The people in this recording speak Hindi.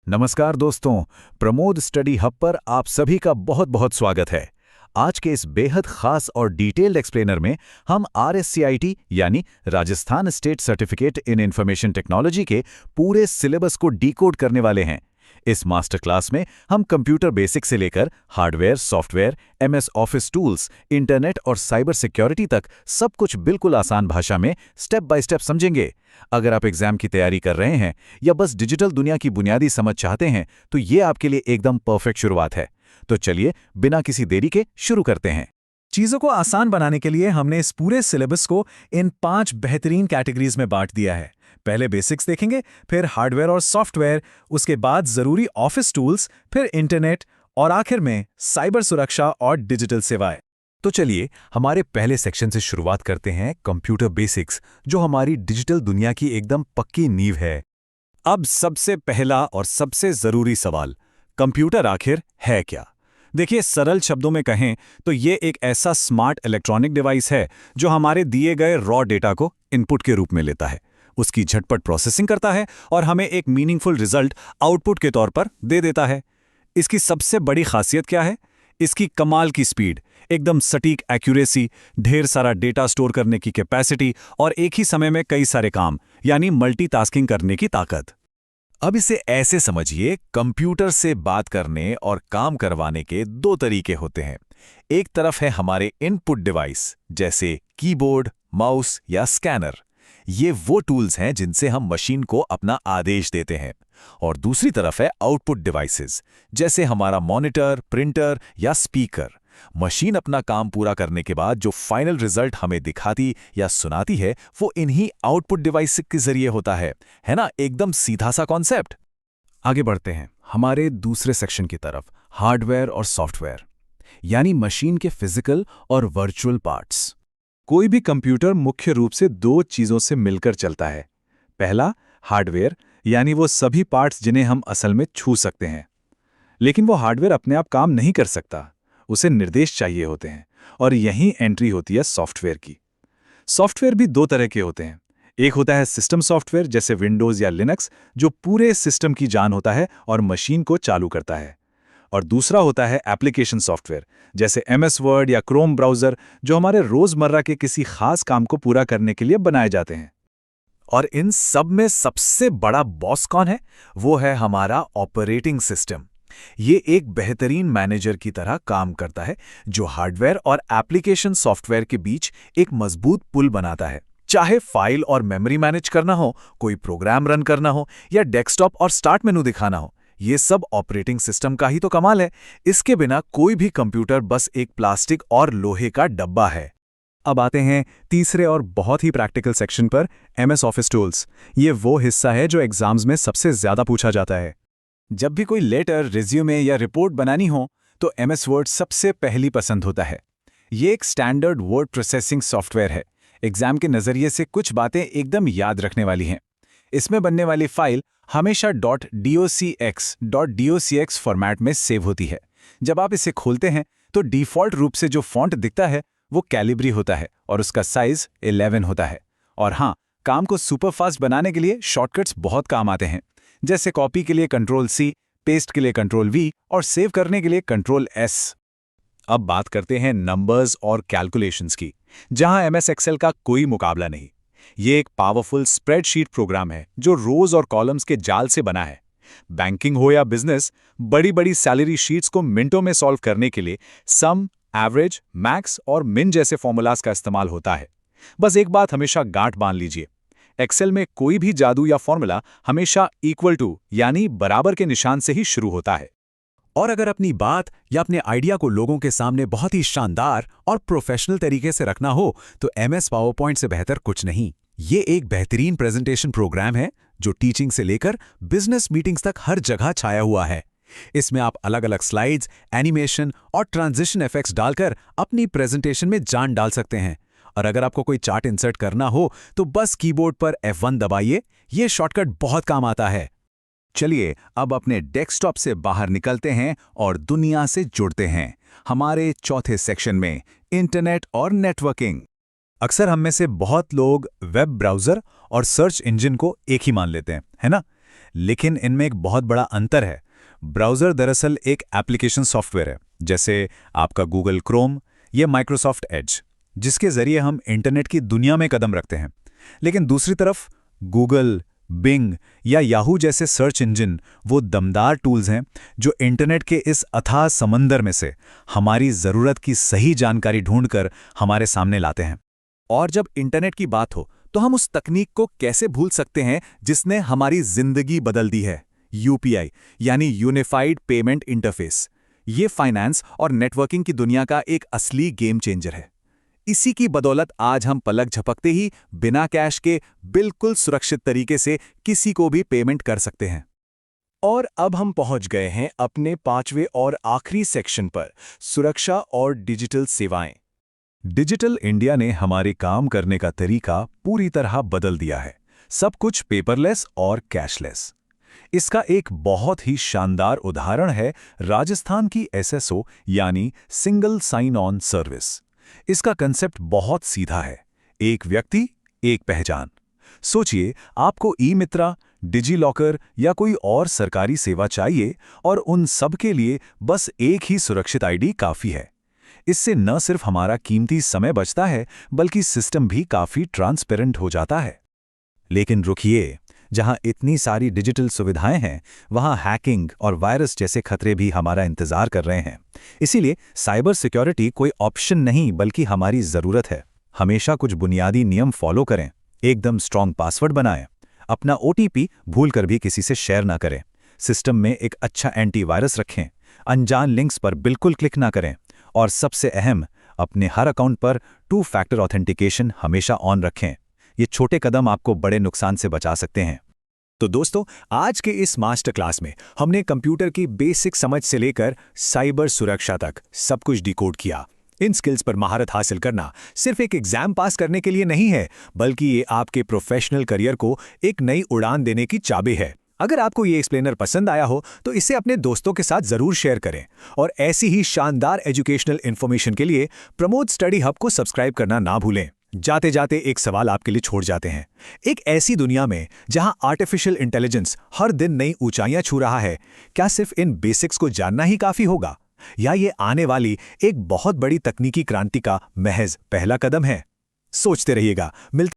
नमस्कार दोस्तों, प्रमोद स्टडी हब पर आप सभी का बहुत बहुत स्वागत है। आज के इस बेहद खास और डिटेल्ड एक्सप्लेनर में हम RSCIT यानी Rajasthan state certificate in information technology के पूरे सिलेबस को डिकोड करने वाले हैं। इस मास्टर क्लास में हम कंप्यूटर बेसिक से लेकर hardware, software, MS office tools, internet और साइबर सिक्योरिटी तक सब कुछ बिल्कुल आसान भाषा में स्टेप बाय स्टेप समझेंगे। अगर आप एग्जाम की तैयारी कर रहे हैं या बस डिजिटल दुनिया की बुनियादी समझ चाहते हैं तो ये आपके लिए एकदम परफेक्ट शुरुआत है। तो चलिए बिना किसी देरी के शुरू करते हैं। चीजों को आसान बनाने के लिए हमने इस पूरे सिलेबस को इन 5 बेहतरीन कैटेगरीज में बांट दिया है। पहले बेसिक्स देखेंगे, फिर हार्डवेयर और सॉफ्टवेयर, उसके बाद जरूरी ऑफिस टूल्स, फिर इंटरनेट और आखिर में साइबर सुरक्षा और डिजिटल सेवाएं। तो चलिए हमारे पहले सेक्शन से शुरुआत करते हैं, कंप्यूटर बेसिक्स, जो हमारी डिजिटल दुनिया की एकदम पक्की नींव है। अब सबसे पहला और सबसे जरूरी सवाल, कंप्यूटर आखिर है क्या? देखिए, सरल शब्दों में कहें तो ये एक ऐसा स्मार्ट इलेक्ट्रॉनिक डिवाइस है जो हमारे दिए गए रॉ डेटा को इनपुट के रूप में लेता है, उसकी झटपट प्रोसेसिंग करता है और हमें एक मीनिंगफुल रिजल्ट आउटपुट के तौर पर दे देता है। इसकी सबसे बड़ी खासियत क्या है? इसकी कमाल की स्पीड, एकदम सटीक एक्यूरेसी, ढेर सारा डेटा स्टोर करने की कैपेसिटी और एक ही समय में कई सारे काम यानी मल्टीटास्किंग करने की ताकत। अब इसे ऐसे समझिए, कंप्यूटर से बात करने और काम करवाने के दो तरीके होते हैं। एक तरफ है हमारे इनपुट डिवाइस जैसे कीबोर्ड, माउस या स्कैनर। ये वो टूल्स हैं जिनसे हम मशीन को अपना आदेश देते हैं। और दूसरी तरफ है आउटपुट डिवाइसेस जैसे हमारा मॉनिटर, प्रिंटर या स्पीकर। मशीन अपना काम पूरा करने के बाद जो फाइनल रिजल्ट हमें दिखाती या सुनाती है वो इन्हीं आउटपुट डिवाइस के जरिए होता है ना? एकदम सीधा सा कॉन्सेप्ट। आगे बढ़ते हैं हमारे दूसरे सेक्शन की तरफ, हार्डवेयर और सॉफ्टवेयर, यानी मशीन के फिजिकल और वर्चुअल पार्ट्स। कोई भी कंप्यूटर मुख्य रूप से दो चीजों से मिलकर चलता है। पहला, हार्डवेयर, यानी वो सभी पार्ट्स जिन्हें हम असल में छू सकते हैं। लेकिन वो हार्डवेयर अपने आप काम नहीं कर सकता, उसे निर्देश चाहिए होते हैं, और यहीं एंट्री होती है सॉफ्टवेयर की। सॉफ्टवेयर भी दो तरह के होते हैं। एक होता है सिस्टम सॉफ्टवेयर जैसे विंडोज या लिनक्स, जो पूरे सिस्टम की जान होता है और मशीन को चालू करता है। और दूसरा होता है एप्लीकेशन सॉफ्टवेयर जैसे MS वर्ड या क्रोम ब्राउज़र, जो हमारे रोज़मर्रा के किसी खास काम को पूरा करने के लिए बनाए जाते हैं। और इन सब में सबसे बड़ा बॉस कौन है? वो है हमारा ऑपरेटिंग सिस्टम। ये एक बेहतरीन मैनेजर की तरह काम करता है जो हार्डवेयर और एप्लीकेशन सॉफ्टवेयर के बीच एक मजबूत पुल बनाता है। चाहे फाइल और मेमोरी मैनेज करना हो, कोई प्रोग्राम रन करना हो या डेस्कटॉप और स्टार्ट मेनू दिखाना हो, ये सब ऑपरेटिंग सिस्टम का ही तो कमाल है। इसके बिना कोई भी कंप्यूटर बस एक प्लास्टिक और लोहे का डब्बा है। अब आते हैं तीसरे और बहुत ही प्रैक्टिकल सेक्शन पर, MS ऑफिस टूल्स। ये वो हिस्सा है जो एग्जाम्स में सबसे ज्यादा पूछा जाता है। जब भी कोई लेटर, रिज्यूमे या रिपोर्ट बनानी हो तो MS वर्ड सबसे पहली पसंद होता है। ये एक स्टैंडर्ड वर्ड प्रोसेसिंग सॉफ्टवेयर है। एग्जाम के नज़रिए से कुछ बातें एकदम याद रखने वाली हैं। इसमें बनने वाली फाइल हमेशा .docx फॉर्मेट में सेव होती है। जब आप इसे खोलते हैं तो डिफ़ॉल्ट रूप से जो फॉन्ट दिखता है वो कैलिब्री होता है और उसका साइज 11 होता है। और हाँ, काम को सुपरफास्ट बनाने के लिए शॉर्टकट्स बहुत काम आते हैं, जैसे कॉपी के लिए Ctrl+C, पेस्ट के लिए Ctrl+V और सेव करने के लिए Ctrl+S। अब बात करते हैं नंबर्स और कैलकुलेशंस की, जहां MS एक्सेल का कोई मुकाबला नहीं। ये एक पावरफुल स्प्रेडशीट प्रोग्राम है जो रोज और कॉलम्स के जाल से बना है। बैंकिंग हो या बिजनेस, बड़ी बड़ी सैलरी शीट्स को मिनटों में सॉल्व करने के लिए सम, एवरेज, मैक्स और मिन जैसे फॉर्मूलाज का इस्तेमाल होता है। बस एक बात हमेशा गांठ बांध लीजिए, एक्सेल में कोई भी जादू या फॉर्मूला हमेशा इक्वल टू यानी बराबर के निशान से ही शुरू होता है। और अगर अपनी बात या अपने आइडिया को लोगों के सामने बहुत ही शानदार और प्रोफेशनल तरीके से रखना हो तो MS पावरपॉइंट से बेहतर कुछ नहीं। ये एक बेहतरीन प्रेजेंटेशन प्रोग्राम है जो टीचिंग से लेकर बिजनेस मीटिंग्स तक हर जगह छाया हुआ है। इसमें आप अलग अलग स्लाइड्स, एनिमेशन और ट्रांजिशन इफेक्ट्स डालकर अपनी प्रेजेंटेशन में जान डाल सकते हैं। और अगर आपको कोई चार्ट इंसर्ट करना हो तो बस कीबोर्ड पर F1 दबाइए, ये शॉर्टकट बहुत काम आता है। चलिए अब अपने डेस्कटॉप से बाहर निकलते हैं और दुनिया से जुड़ते हैं हमारे चौथे सेक्शन में, इंटरनेट और नेटवर्किंग। अक्सर हम में से बहुत लोग वेब ब्राउज़र और सर्च इंजन को एक ही मान लेते हैं, है ना? लेकिन इनमें एक बहुत बड़ा अंतर है। ब्राउज़र दरअसल एक एप्लीकेशन सॉफ्टवेयर है, जैसे आपका गूगल क्रोम या माइक्रोसॉफ्ट एज, जिसके ज़रिए हम इंटरनेट की दुनिया में कदम रखते हैं। लेकिन दूसरी तरफ गूगल, बिंग या याहू जैसे सर्च इंजन वो दमदार टूल्स हैं जो इंटरनेट के इस अथाह समंदर में से हमारी ज़रूरत की सही जानकारी ढूंढकर हमारे सामने लाते हैं। और जब इंटरनेट की बात हो तो हम उस तकनीक को कैसे भूल सकते हैं जिसने हमारी जिंदगी बदल दी है, यूपीआई यानी यूनिफाइड पेमेंट इंटरफेस। ये फाइनेंस और नेटवर्किंग की दुनिया का एक असली गेम चेंजर है। इसी की बदौलत आज हम पलक झपकते ही बिना कैश के बिल्कुल सुरक्षित तरीके से किसी को भी पेमेंट कर सकते हैं। और अब हम पहुंच गए हैं अपने 5वें और आखिरी सेक्शन पर, सुरक्षा और डिजिटल सेवाएं। डिजिटल इंडिया ने हमारे काम करने का तरीका पूरी तरह बदल दिया है, सब कुछ पेपरलेस और कैशलेस। इसका एक बहुत ही शानदार उदाहरण है राजस्थान की एसएसओ यानी सिंगल साइन ऑन सर्विस। इसका कंसेप्ट बहुत सीधा है, एक व्यक्ति एक पहचान। सोचिए, आपको ई-मित्रा, डिजी-लॉकर या कोई और सरकारी सेवा चाहिए और उन सब के लिए बस एक ही सुरक्षित आईडी काफ़ी है। इससे न सिर्फ हमारा कीमती समय बचता है, बल्कि सिस्टम भी काफ़ी ट्रांसपेरेंट हो जाता है। लेकिन रुकिए, जहां इतनी सारी डिजिटल सुविधाएं हैं, वहां हैकिंग और वायरस जैसे खतरे भी हमारा इंतजार कर रहे हैं। इसीलिए साइबर सिक्योरिटी कोई ऑप्शन नहीं, बल्कि हमारी ज़रूरत है। हमेशा कुछ बुनियादी नियम फॉलो करें, एकदम स्ट्रॉन्ग पासवर्ड बनाएं, अपना ओटीपी भूलकर भी किसी से शेयर ना करें, सिस्टम में एक अच्छा एंटीवायरस रखें, अनजान लिंक्स पर बिल्कुल क्लिक ना करें, और सबसे अहम, अपने हर अकाउंट पर 2 फैक्टर ऑथेंटिकेशन हमेशा ऑन रखें। ये छोटे कदम आपको बड़े नुकसान से बचा सकते हैं। तो दोस्तों, आज के इस मास्टर क्लास में हमने कंप्यूटर की बेसिक समझ से लेकर साइबर सुरक्षा तक सब कुछ डिकोड किया। इन स्किल्स पर महारत हासिल करना सिर्फ एक एग्जाम पास करने के लिए नहीं है, बल्कि ये आपके प्रोफेशनल करियर को एक नई उड़ान देने की चाबी है। अगर आपको ये एक्सप्लेनर पसंद आया हो तो इसे अपने दोस्तों के साथ जरूर शेयर करें, और ऐसी ही शानदार एजुकेशनल इन्फॉर्मेशन के लिए प्रमोद स्टडी हब को सब्सक्राइब करना ना भूलें। जाते जाते एक सवाल आपके लिए छोड़ जाते हैं। एक ऐसी दुनिया में जहां आर्टिफिशियल इंटेलिजेंस हर दिन नई ऊंचाइयां छू रहा है, क्या सिर्फ इन बेसिक्स को जानना ही काफी होगा, या ये आने वाली एक बहुत बड़ी तकनीकी क्रांति का महज पहला कदम है? सोचते रहिएगा। मिलते